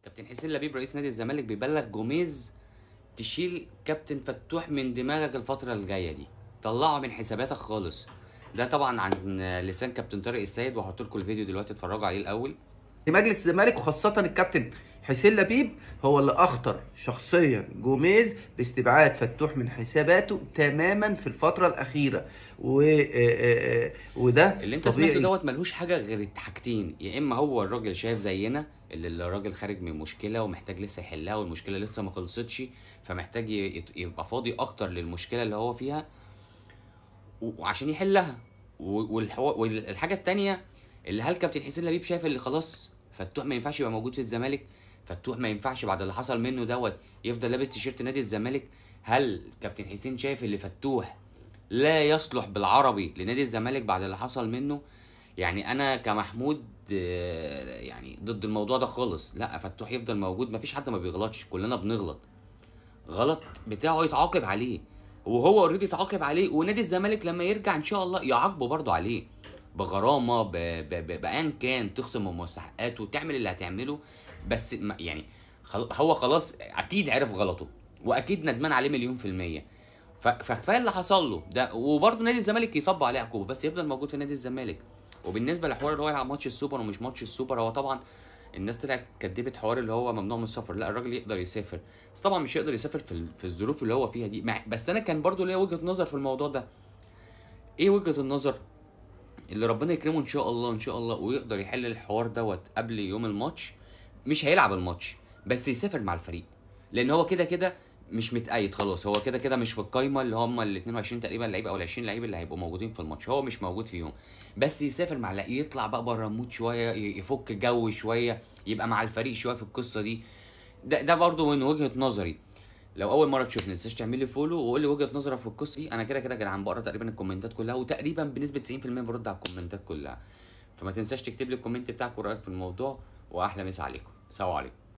كابتن حسين لبيب رئيس نادي الزمالك بيبلغ جوميز تشيل كابتن فتوح من دماغك الفترة الجاية دي، طلعه من حساباتك خالص. ده طبعا عن لسان كابتن طارق السيد، وهحط لكم الفيديو دلوقتي اتفرجوا عليه الاول. مجلس الزمالك وخاصة الكابتن حسين لبيب هو اللي أخطر شخصيا جوميز باستبعاد فتوح من حساباته تماما في الفترة الأخيرة وده اللي انت سمعته طبيعي. دوت ملهوش حاجة غير حاجتين، يا اما هو الراجل شايف زينا اللي الراجل خارج من مشكلة ومحتاج لسه يحلها والمشكلة لسه ما خلصتش، فمحتاج يبقى فاضي اكتر للمشكلة اللي هو فيها وعشان يحلها. والحاجة التانية، اللي هل كابتن حسين لبيب شايف اللي خلاص فتوح ما ينفعش يبقى موجود في الزمالك؟ فتوح ما ينفعش بعد اللي حصل منه دوت يفضل لابس تيشيرت نادي الزمالك؟ هل كابتن حسين شايف اللي فتوح لا يصلح بالعربي لنادي الزمالك بعد اللي حصل منه؟ يعني انا كمحمود يعني ضد الموضوع ده خالص. لا، فتوح يفضل موجود، مفيش حد ما بيغلطش، كلنا بنغلط. غلط بتاعه يتعاقب عليه، وهو اوريدي اتعاقب عليه، ونادي الزمالك لما يرجع ان شاء الله يعاقبه برضه عليه بغرامه بأيا كان، تخصم من مستحقاته وتعمل اللي هتعمله. بس يعني هو خلاص اكيد عرف غلطه، واكيد ندمان عليه مليون في المية. فكفايه اللي حصل له ده، وبرضه نادي الزمالك يطبق عليه عقوبه، بس يفضل موجود في نادي الزمالك. وبالنسبه لحوار اللي هو يلعب ماتش السوبر ومش ماتش السوبر، هو طبعا الناس طلعت كدبت حوار اللي هو ممنوع من السفر. لا، الراجل يقدر يسافر، بس طبعا مش هيقدر يسافر في الظروف اللي هو فيها دي. بس انا كان برضو ليا وجهة نظر في الموضوع ده. ايه وجهة النظر؟ اللي ربنا يكرمه ان شاء الله ان شاء الله ويقدر يحل الحوار دوت قبل يوم الماتش، مش هيلعب الماتش بس يسافر مع الفريق، لان هو كده كده مش متقيد خلاص. هو كده كده مش في القايمه اللي هم ال 22 تقريبا لعيبه او ال 20 لعيبه اللي هيبقوا موجودين في الماتش، هو مش موجود فيهم. بس يسافر مع، لا، يطلع بقى بره المود شويه، يفك جو شويه، يبقى مع الفريق شويه في القصه دي. ده برضو من وجهه نظري. لو اول مره تشوفني متنساش تعمل لي فولو وقول لي وجهه نظرك في القصه دي. انا كده كده يا جدعان بقرا تقريبا الكومنتات كلها، وتقريبا بنسبه 90% برد على الكومنتات كلها. فما تنساش تكتب لي الكومنت بتاعك ورايك في الموضوع، واحلى مسا عليكم، سلام عليكم.